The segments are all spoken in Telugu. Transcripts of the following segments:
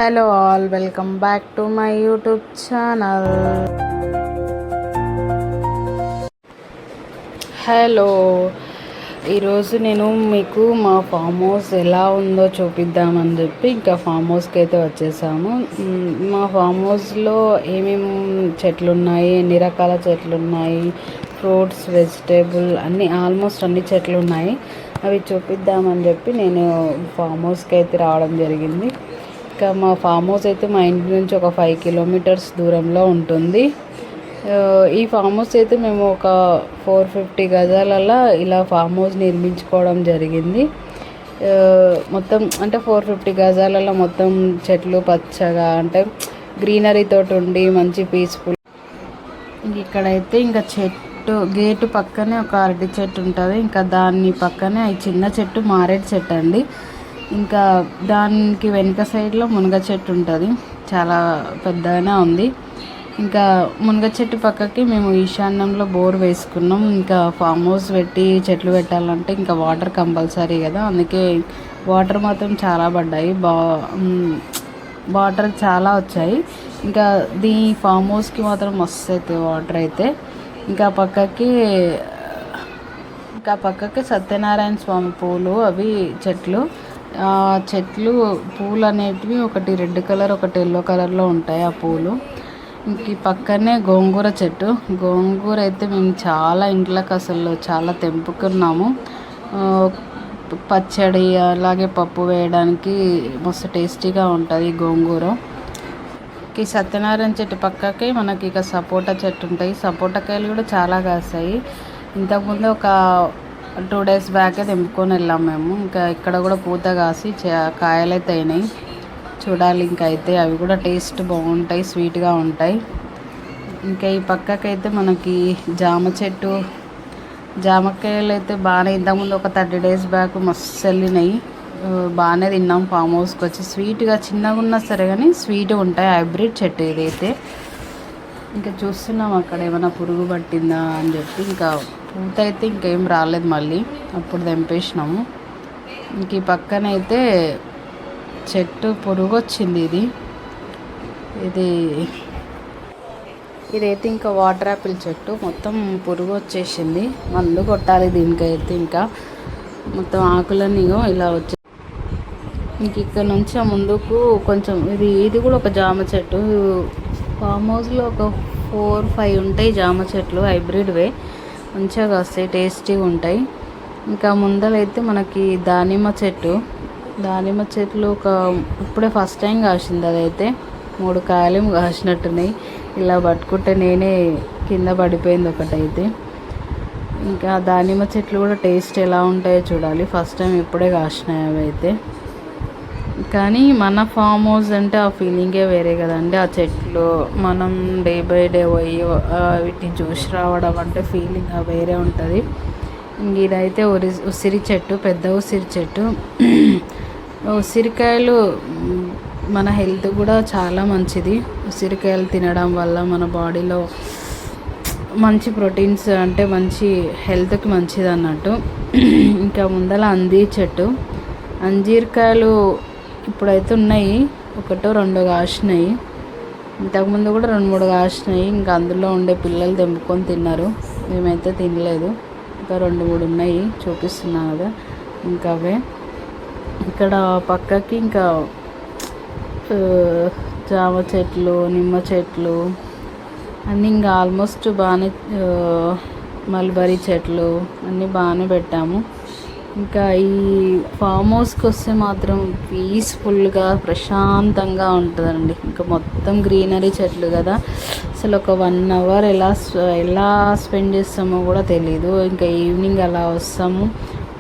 Hello all, welcome back to my YouTube channel. Hello, ఈరోజు నేను మీకు మా ఫామ్ హౌస్ ఎలా ఉందో చూపిద్దామని చెప్పి ఇంకా ఫామ్ హౌస్కి అయితే వచ్చేసాము. మా ఫామ్ హౌస్లో ఏమేమి చెట్లు ఉన్నాయి, ఎన్ని రకాల చెట్లు ఉన్నాయి, ఫ్రూట్స్, వెజిటేబుల్ అన్నీ ఆల్మోస్ట్ అన్ని చెట్లు ఉన్నాయి. అవి చూపిద్దామని చెప్పి నేను ఫామ్ హౌస్కి అయితే రావడం జరిగింది. ఇంకా మా ఫామ్ హౌస్ అయితే మా ఇంటి నుంచి ఒక 5 కిలోమీటర్స్ దూరంలో ఉంటుంది. ఈ ఫామ్ హౌస్ అయితే మేము ఒక 450 గజాలలో ఇలా ఫామ్ హౌస్ నిర్మించుకోవడం జరిగింది. మొత్తం అంటే 450 గజాలలో మొత్తం చెట్లు పచ్చగా అంటే గ్రీనరీ తోటి ఉండి మంచి పీస్ఫుల్. ఇక్కడైతే ఇంకా గేటు పక్కనే ఒక అరటి చెట్టు ఉంటుంది. ఇంకా దాని పక్కనే ఈ చిన్న చెట్టు మారేడు చెట్టు అండి. ఇంకా దానికి వెనుక సైడ్లో మునగ చెట్టు ఉంటుంది, చాలా పెద్దగానే ఉంది. ఇంకా మునగ చెట్టు పక్కకి మేము ఈశాన్యంలో బోర్ వేసుకున్నాం. ఇంకా ఫామ్ హౌస్ పెట్టి చెట్లు పెట్టాలంటే ఇంకా వాటర్ కంపల్సరీ కదా, అందుకే వాటర్ మాత్రం చాలా పడ్డాయి, వాటర్ చాలా వచ్చాయి. ఇంకా ఫామ్ హౌస్కి మాత్రం మస్తు అవుతాయి వాటర్ అయితే. ఇంకా పక్కకి సత్యనారాయణ స్వామి పూలు, అవి చెట్లు పూలు అనేటివి ఒకటి రెడ్ కలర్ ఒకటి ఎల్లో కలర్లో ఉంటాయి ఆ పూలు. ఇంక పక్కనే గోంగూర చెట్టు. గోంగూర అయితే మేము చాలా ఇంట్లోకి అసలు చాలా తెంపుకున్నాము. పచ్చడి అలాగే పప్పు వేయడానికి మస్తు టేస్టీగా ఉంటుంది గోంగూర. ఈ సత్యనారాయణ చెట్టు పక్కకి మనకి ఇక సపోటా చెట్టు ఉంటాయి. సపోటా కాయలు కూడా చాలా కాస్తాయి. ఇంతకుముందు ఒక 2 days బ్యాకే తెంపుకొని వెళ్ళాం మేము. ఇంకా ఇక్కడ కూడా పూత కాసి కాయలైతే అయినాయి, చూడాలి. ఇంకా అయితే అవి కూడా టేస్ట్ బాగుంటాయి, స్వీట్గా ఉంటాయి. ఇంకా ఈ పక్కకైతే మనకి జామ చెట్టు, జామకాయలు అయితే బాగానే ఇంతకుముందు ఒక 30 days బ్యాక్ మస్తు వెళ్ళినాయి, బాగానే తిన్నాం. ఫామ్ హౌస్కి వచ్చి స్వీట్గా చిన్నగా ఉన్నా సరే కానీ స్వీట్గా ఉంటాయి. హైబ్రిడ్ చెట్టు ఇదైతే. ఇంకా చూస్తున్నాం అక్కడ ఏమైనా పురుగు పట్టిందా అని చెప్పి. ఇంకా పూత అయితే ఇంకేం రాలేదు, మళ్ళీ అప్పుడు తెంపేసినాము. ఇంక ఈ పక్కనైతే చెట్టు పురుగు వచ్చింది. ఇదైతే ఇంకా వాటర్ యాపిల్ చెట్టు, మొత్తం పురుగు వచ్చేసింది, మందు కొట్టాలి దీనికైతే. ఇంకా మొత్తం ఆకులన్నీ ఇలా వచ్చి ఇంక ఇక్కడ నుంచి ముందుకు కొంచెం ఇది కూడా ఒక జామ చెట్టు. ఫామ్ హౌస్లో ఒక 4-5 ఉంటాయి జామ చెట్లు, హైబ్రిడ్వే, మంచిగా వస్తాయి, టేస్టీగా ఉంటాయి. ఇంకా ముందరైతే మనకి దానిమ్మ చెట్లు ఇప్పుడే ఫస్ట్ టైం కాసింది. అదైతే 3 కాయలు కాసినట్టున్నాయి. ఇలా పట్టుకుంటే నేనే కింద పడిపోయింది ఒకటైతే. ఇంకా దానిమ్మ చెట్లు కూడా టేస్ట్ ఎలా ఉంటాయో చూడాలి, ఫస్ట్ టైం ఇప్పుడే కాసినాయి అవి అయితే. కానీ మన ఫామ్ హౌస్ అంటే ఆ ఫీలింగే వేరే కదండి. ఆ చెట్లు మనం డే బై డే పోయి వీటిని చూసి రావడం అంటే ఫీలింగ్ వేరే ఉంటుంది. ఇదైతే ఉసిరి చెట్టు, పెద్ద ఉసిరి చెట్టు. ఉసిరికాయలు మన హెల్త్ కూడా చాలా మంచిది. ఉసిరికాయలు తినడం వల్ల మన బాడీలో మంచి ప్రోటీన్స్, అంటే మంచి హెల్త్కి మంచిది అన్నట్టు. ఇంకా ముందర అంజీర్ చెట్టు. అంజీరకాయలు ఇప్పుడైతే ఉన్నాయి, 1-2 కాసినాయి. ఇంతకుముందు కూడా 2-3 కాసినాయి. ఇంకా అందులో ఉండే పిల్లలు తెంపుకొని తిన్నారు, మేమైతే తినలేదు. ఇంకా 2-3 ఉన్నాయి, చూపిస్తున్నా కదా. ఇంకా అవే ఇక్కడ పక్కకి ఇంకా జామ చెట్లు, నిమ్మ చెట్లు అన్నీ ఇంకా ఆల్మోస్ట్ బాగానే, మల్బరీ చెట్లు అన్నీ బాగానే పెట్టాము. ఇంకా ఈ ఫామ్ హౌస్కి వస్తే మాత్రం పీస్ఫుల్గా ప్రశాంతంగా ఉంటుందండి. ఇంకా మొత్తం గ్రీనరీ చెట్లు కదా, అసలు ఒక 1 hour ఎలా స్పెండ్ చేస్తామో కూడా తెలీదు. ఇంకా ఈవినింగ్ అలా వస్తాము,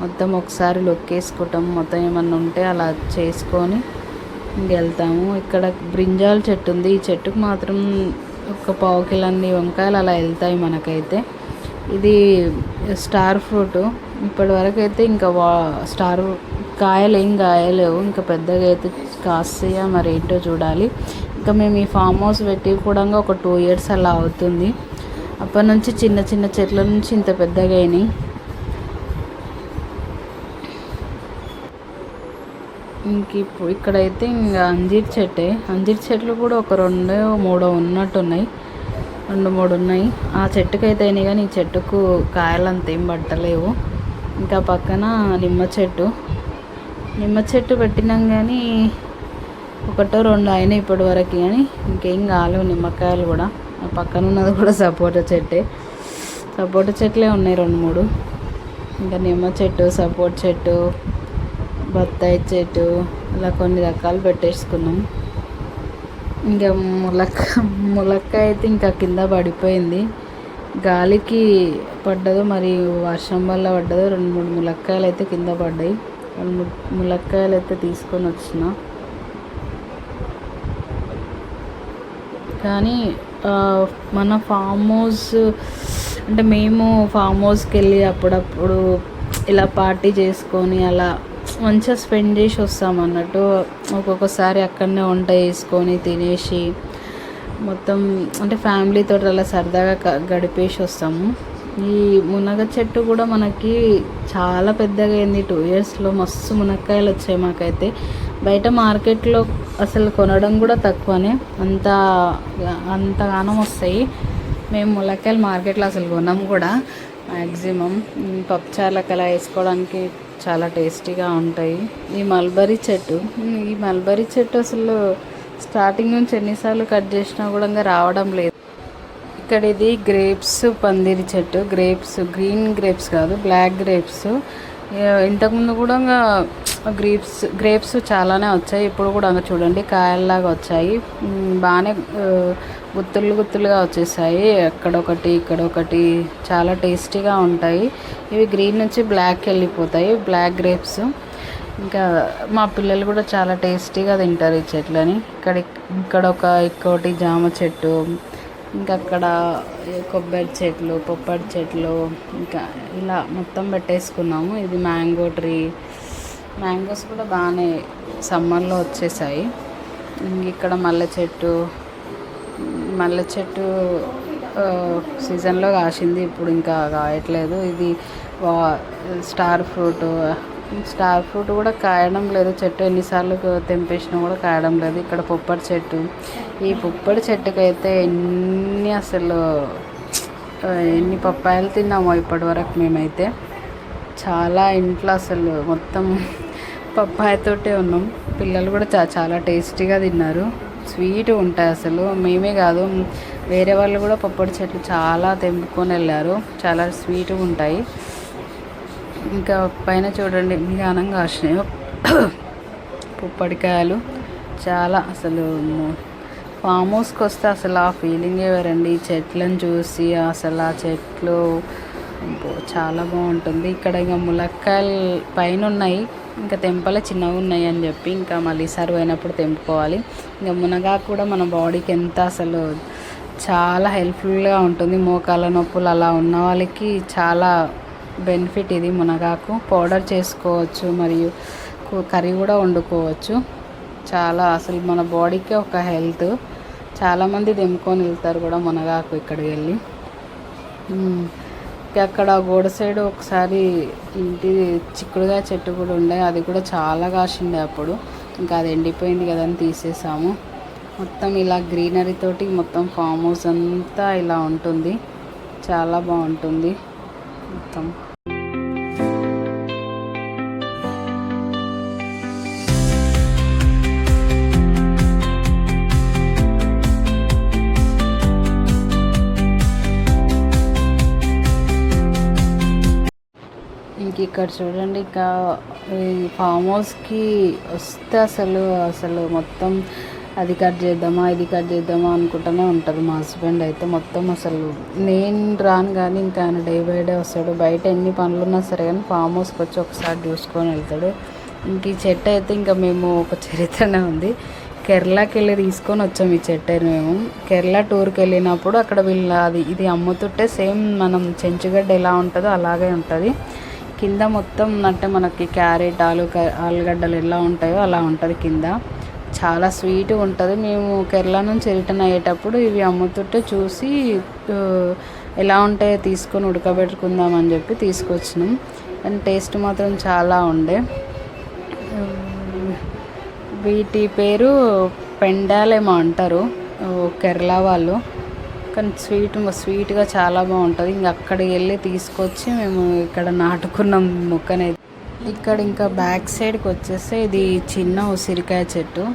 మొత్తం ఒకసారి లుక్ వేసుకుంటాం, మొత్తం ఏమన్నా ఉంటే అలా చేసుకొని ఇంకెళ్తాము. ఇక్కడ బ్రింజాల్ చెట్టు ఉంది. ఈ చెట్టుకు మాత్రం ఒక 1/4 కిలో వంకాయలు అలా వెళ్తాయి మనకైతే. ఇది స్టార్ ఫ్రూట్. ఇప్పటి వరకు అయితే ఇంకా స్టార్ కాయలు ఏం కాయలేవు, ఇంకా పెద్దగా అయితే కాస్తాయా మరి ఏంటో చూడాలి. ఇంకా మేము ఈ ఫామ్ హౌస్ పెట్టి కూడా ఒక 2 years అలా అవుతుంది. అప్పటి నుంచి చిన్న చిన్న చెట్ల నుంచి ఇంత పెద్దగా అయినాయి. ఇంక ఇక్కడైతే ఇంకా అంజీర్ చెట్టే. అంజీర్ చెట్లు కూడా ఒక 2-3 ఉన్నట్టున్నాయి, 2-3 ఉన్నాయి. ఆ చెట్టుకైతే అయినాయి కానీ ఈ చెట్టుకు కాయలు అంతేం పట్టలేవు. ఇంకా పక్కన నిమ్మ చెట్టు పెట్టినాం కానీ 1-2 అయినాయి ఇప్పటి వరకు, కానీ ఇంకేం కాలేవు నిమ్మకాయలు కూడా. ఆ పక్కన ఉన్నది కూడా సపోటా చెట్లే ఉన్నాయి 2-3. ఇంకా నిమ్మ చెట్టు, సపోటా చెట్టు, బత్తాయి చెట్టు అలా కొన్ని రకాలు పెట్టేసుకున్నాం. ఇంకా ములక్కాయ అయితే ఇంకా కింద పడిపోయింది, గాలికి పడ్డదో మరి వర్షం వల్ల పడ్డదో 2-3 ములక్కాయలు అయితే కింద పడ్డాయి. 2-3 ములక్కాయలు అయితే తీసుకొని వచ్చిన. కానీ మన ఫామ్ హౌస్ అంటే మేము ఫామ్ హౌస్కి వెళ్ళి అప్పుడప్పుడు ఇలా పార్టీ చేసుకొని అలా మంచిగా స్పెండ్ చేసి వస్తాం అన్నట్టు. ఒక్కొక్కసారి అక్కడనే వంట చేసుకొని తినేసి మొత్తం అంటే ఫ్యామిలీతో అలా సరదాగా గడిపేసి వస్తాము. ఈ మునగ చెట్టు కూడా మనకి చాలా పెద్దగా అయింది. 2 ఇయర్స్లో మస్తు మునక్కాయలు వచ్చాయి మాకైతే. బయట మార్కెట్లో అసలు కొనడం కూడా తక్కువనే, అంతగానం వస్తాయి. మేము ములక్కాయలు మార్కెట్లో అసలు కొనము కూడా మ్యాక్సిమం. పప్పుచారులకు అలా వేసుకోవడానికి చాలా టేస్టీగా ఉంటాయి. ఈ మల్బరీ చెట్టు అసలు స్టార్టింగ్ నుంచి ఎన్నిసార్లు కట్ చేసినా కూడా ఇంకా రావడం లేదు. ఇక్కడ ఇది పందిరి చెట్టు, గ్రీన్ గ్రేప్స్ కాదు, బ్లాక్ గ్రేప్స్. ఇంతకుముందు కూడా గ్రేప్స్ చాలానే వచ్చాయి. ఇప్పుడు కూడా చూడండి కాయల్లాగా వచ్చాయి, బాగానే గుత్తులుగా వచ్చేసాయి. అక్కడొకటి ఇక్కడొకటి, చాలా టేస్టీగా ఉంటాయి. ఇవి గ్రీన్ నుంచి బ్లాక్ వెళ్ళిపోతాయి, బ్లాక్ గ్రేప్స్. ఇంకా మా పిల్లలు కూడా చాలా టేస్టీగా తింటారు ఈ చెట్లని. ఇంకోటి జామ చెట్టు, ఇంకా అక్కడ కొబ్బరి చెట్లు, పొప్పడి చెట్లు, ఇంకా ఇలా మొత్తం పెట్టేసుకున్నాము. ఇది మ్యాంగో ట్రీ, మ్యాంగోస్ కూడా బాగానే సమ్మర్లో వచ్చేసాయి. ఇక్కడ మల్లె చెట్టు సీజన్లో కాసింది, ఇప్పుడు ఇంకా కాయట్లేదు. ఇది స్టార్ ఫ్రూట్ కూడా కాయడం లేదు, చెట్టు ఎన్నిసార్లు తెంపేసినా కూడా కాయడం లేదు. ఇక్కడ పొప్పడి చెట్టు, ఈ పొప్పడి చెట్టుకైతే ఎన్ని పప్పాయలు తిన్నామో ఇప్పటి వరకు మేమైతే. చాలా ఇంట్లో అసలు మొత్తం పప్పాయతోటే ఉన్నాం. పిల్లలు కూడా చాలా టేస్టీగా తిన్నారు, స్వీట్ ఉంటాయి అసలు. మేమే కాదు, వేరే వాళ్ళు కూడా పప్పడి చెట్లు చాలా తెంపుకొని వెళ్ళారు, చాలా స్వీట్గా ఉంటాయి. ఇంకా పైన చూడండి జ్ఞానంగా కాసినాయి పొప్పడికాయలు. చాలా అసలు ఫామ్ హౌస్కి వస్తే అసలు ఆ ఫీలింగే వేరండి. ఈ చెట్లను చూసి అసలు ఆ చెట్లు చాలా బాగుంటుంది. ఇక్కడ ఇంకా ములక్కాయలు పైన ఉన్నాయి, ఇంకా తెంపలే, చిన్నగా ఉన్నాయి అని చెప్పి ఇంకా మళ్ళీ ఈసారి పోయినప్పుడు తెంపుకోవాలి. ఇంకా మునగాకు కూడా మన బాడీకి అసలు చాలా హెల్ప్ఫుల్గా ఉంటుంది. మోకాళ్ళ నొప్పులు అలా ఉన్న వాళ్ళకి చాలా బెనిఫిట్ ఇది. మునగాకు పౌడర్ చేసుకోవచ్చు, మరియు కర్రీ కూడా వండుకోవచ్చు. చాలా అసలు మన బాడీకి ఒక హెల్త్. చాలామంది తెంపుకొని వెళ్తారు కూడా మునగాకు ఇక్కడికి వెళ్ళి. అక్కడ గోడ సైడ్ ఒకసారి ఇంటి చిక్కుడుగా చెట్టు కూడా ఉండే, అది కూడా చాలా కాసిండే అప్పుడు. ఇంకా అది ఎండిపోయింది కదా అని తీసేసాము. మొత్తం ఇలా గ్రీనరీ తోటి మొత్తం ఫామ్ హౌస్ అంతా ఇలా ఉంటుంది, చాలా బాగుంటుంది మొత్తం. ఇక్కడ చూడండి, ఇంకా ఈ ఫామ్ హౌస్కి వస్తే అసలు మొత్తం అది కట్ చేద్దామా ఇది కట్ చేద్దామా అనుకుంటూనే ఉంటారు మా హస్బెండ్ అయితే. మొత్తం అసలు నేను రాను కానీ ఇంకా ఆయన డే బై డే వస్తాడు. బయట ఎన్ని పనులు ఉన్నా సరే కానీ ఫామ్ హౌస్కి వచ్చి ఒకసారి చూసుకొని వెళ్తాడు. ఇంక ఈ చెట్టు అయితే ఇంకా మేము ఒక చరిత్రనే ఉంది. కేరళకి వెళ్ళి తీసుకొని వచ్చాము ఈ చెట్టుని. మేము కేరళ టూర్కి వెళ్ళినప్పుడు అక్కడ ఇది అమ్ముతుంటే సేమ్ మనం చెంచుగడ్డ ఎలా ఉంటుందో అలాగే ఉంటుంది. కింద మొత్తం అంటే మనకి క్యారెట్, ఆలుగడ్డలు ఎలా ఉంటాయో అలా ఉంటుంది కింద. చాలా స్వీట్గా ఉంటుంది. మేము కేరళ నుంచి రిటర్న్ అయ్యేటప్పుడు ఇవి అమ్ముతుంటే చూసి ఎలా ఉంటాయో తీసుకొని ఉడకబెట్టుకుందామని చెప్పి తీసుకొచ్చినాం. కానీ టేస్ట్ మాత్రం చాలా ఉండే. వీటి పేరు పెండాలేమో అంటారు కేరళ వాళ్ళు, కానీ స్వీట్గా చాలా బాగుంటుంది. ఇంక అక్కడికి వెళ్ళి తీసుకొచ్చి మేము ఇక్కడ నాటుకున్నాం మొక్కనైతే. ఇక్కడ ఇంకా బ్యాక్ సైడ్కి వచ్చేస్తే ఇది చిన్న ఉసిరికాయ చెట్టు.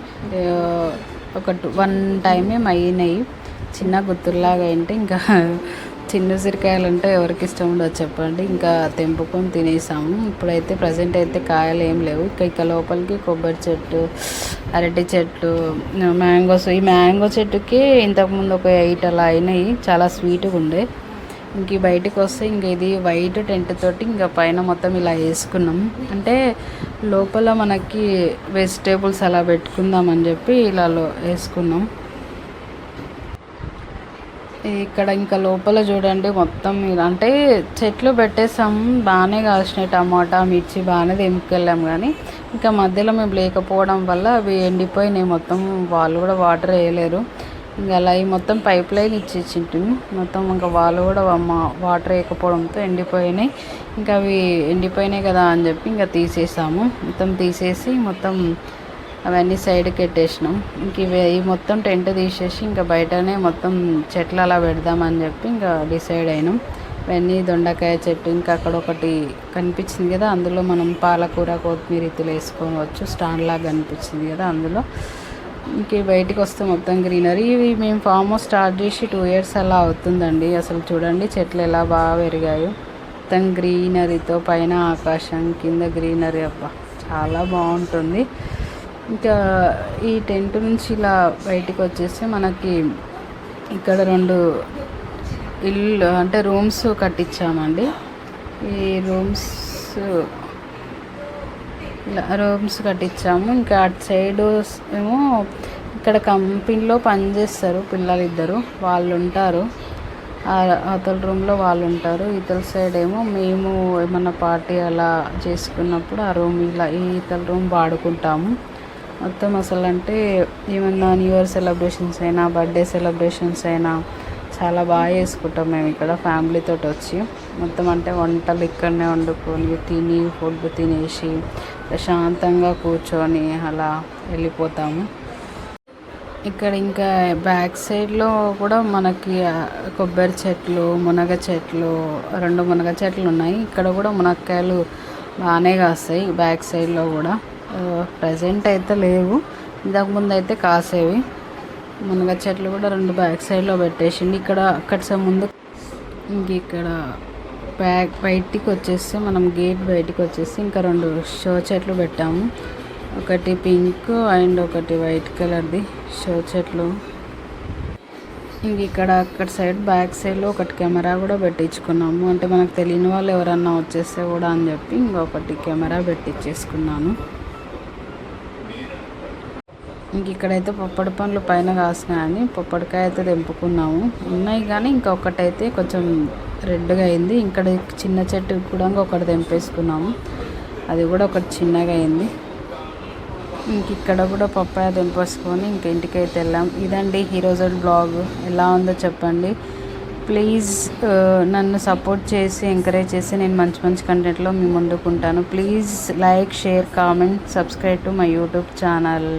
వన్ టైమే అయినాయి, చిన్న గుత్తుల్లాగా ఏంటి. ఇంకా చిన్న ఉసిరికాయలు అంటే ఎవరికి ఇష్టం ఉండదు చెప్పండి. ఇంకా తెంపుకొని తినేసాము. ఇప్పుడైతే ప్రజెంట్ అయితే కాయలు ఏం లేవు. ఇక లోపలికి కొబ్బరి చెట్టు, అరటి చెట్లు, మ్యాంగోస్. ఈ మ్యాంగో చెట్టుకి ఇంతకుముందు ఒక 8 అలా అయినాయి, చాలా స్వీట్గా ఉండే. ఇంక బయటికి వస్తే ఇంక ఇది వైట్ టెంట్ తోటి ఇంకా పైన మొత్తం ఇలా వేసుకున్నాం. అంటే లోపల మనకి వెజిటేబుల్స్ అలా పెట్టుకుందామని చెప్పి ఇలా వేసుకున్నాం. ఇక్కడ ఇంకా లోపల చూడండి మొత్తం అంటే చెట్లు పెట్టేసాం, బాగానే కాసినాయి. టమాటా, మిర్చి బాగానే తెంపుకెళ్ళాం. కానీ ఇంకా మధ్యలో మేము లేకపోవడం వల్ల అవి ఎండిపోయినాయి మొత్తం. వాళ్ళు కూడా వాటర్ వేయలేరు. ఇంకా అలా మొత్తం పైప్ లైన్ ఇచ్చేసింటిమి మొత్తం. ఇంకా వాళ్ళు కూడా వాటర్ వేయకపోవడంతో ఎండిపోయినాయి. ఇంకా అవి ఎండిపోయినాయి కదా అని చెప్పి ఇంకా తీసేసాము. మొత్తం తీసేసి మొత్తం అవన్నీ సైడ్కి పెట్టేసినాం. ఇంక ఈ మొత్తం టెంట్ తీసేసి ఇంకా బయటనే మొత్తం చెట్లు అలా పెడదామని చెప్పి ఇంకా డిసైడ్ అయినాం. ఇవన్నీ దొండకాయ చెట్టు, ఇంకా అక్కడ ఒకటి కనిపించింది కదా, అందులో మనం పాలకూర, కొత్తిమీర ఇత్తులు వేసుకోవచ్చు. స్టాండ్ లాగా కనిపించింది కదా అందులో. ఇంక బయటికి వస్తే మొత్తం గ్రీనరీ. ఇవి మేము ఫామ్ హౌస్ స్టార్ట్ చేసి 2 years అలా అవుతుందండి. అసలు చూడండి చెట్లు ఎలా బాగా పెరిగాయో. మొత్తం గ్రీనరీతో, పైన ఆకాశం, కింద గ్రీనరీ. అబ్బా చాలా బాగుంటుంది. ఇంకా ఈ టెంట్ నుంచి ఇలా బయటికి వచ్చేస్తే మనకి ఇక్కడ 2 ఇల్లు అంటే రూమ్స్ కట్టించామండి. ఈ రూమ్స్ కట్టించాము. ఇంకా అటు సైడ్ ఏమో ఇక్కడ కంపెనీలో పనిచేస్తారు పిల్లలు 2, వాళ్ళు ఉంటారు. అవతల రూమ్లో వాళ్ళు ఉంటారు. ఇతల సైడ్ ఏమో మేము ఏమన్నా పార్టీ అలా చేసుకున్నప్పుడు ఆ రూమ్ ఇలా ఇతల రూమ్ వాడుకుంటాము. మొత్తం అసలు అంటే ఏమన్నా న్యూ ఇయర్ సెలబ్రేషన్స్ అయినా, బర్త్డే సెలబ్రేషన్స్ అయినా చాలా బాగా చేసుకుంటాం మేము ఇక్కడ ఫ్యామిలీతో వచ్చి. మొత్తం అంటే వంటలు ఇక్కడనే వండుకొని తిని, ఫుడ్ తినేసి ప్రశాంతంగా కూర్చొని అలా వెళ్ళిపోతాము. ఇక్కడ ఇంకా బ్యాక్ సైడ్లో కూడా మనకి కొబ్బరి చెట్లు, మునగ చెట్లు, 2 మునగ చెట్లు ఉన్నాయి. ఇక్కడ కూడా మునక్కాయలు బాగానే కాస్తాయి బ్యాక్ సైడ్లో కూడా. ప్రజెంట్ అయితే లేవు, ఇంతకుముందు అయితే కాసేవి. మునగ చెట్లు కూడా 2 బ్యాక్ సైడ్లో పెట్టేసింది. అక్కడ ముందు ఇంక ఇక్కడ బయటికి వచ్చేస్తే మనం గేట్ బయటికి వచ్చేసి ఇంకా 2 షో చెట్లు పెట్టాము. ఒకటి పింక్ అండ్ ఒకటి వైట్ కలర్ది షో చెట్లు. ఇంక అక్కడ సైడ్ బ్యాక్ సైడ్లో ఒకటి కెమెరా కూడా పెట్టించుకున్నాము. అంటే మనకు తెలియని వాళ్ళు ఎవరన్నా వచ్చేస్తే కూడా అని చెప్పి ఇంకొకటి కెమెరా పెట్టించేసుకున్నాను. ఇంక ఇక్కడైతే పొప్పడి పండ్లు పైన కాసినాయని పొప్పడికాయ అయితే తెంపుకున్నాము. ఉన్నాయి కానీ ఇంకొకటైతే కొంచెం రెడ్గా అయింది. ఇక్కడ చిన్న చెట్టు కూడా ఒకటి తెంపేసుకున్నాము, అది కూడా ఒకటి చిన్నగా అయింది. ఇంక ఇక్కడ కూడా పప్పాయ తెంపేసుకొని ఇంక ఇంటికైతే వెళ్ళాం. ఇదండి ఈరోజు బ్లాగ్. ఎలా ఉందో చెప్పండి ప్లీజ్. నన్ను సపోర్ట్ చేసి ఎంకరేజ్ చేసి నేను మంచి మంచి కంటెంట్లో మీ ముందుకుంటాను. Please like, share, comment, subscribe to my YouTube channel.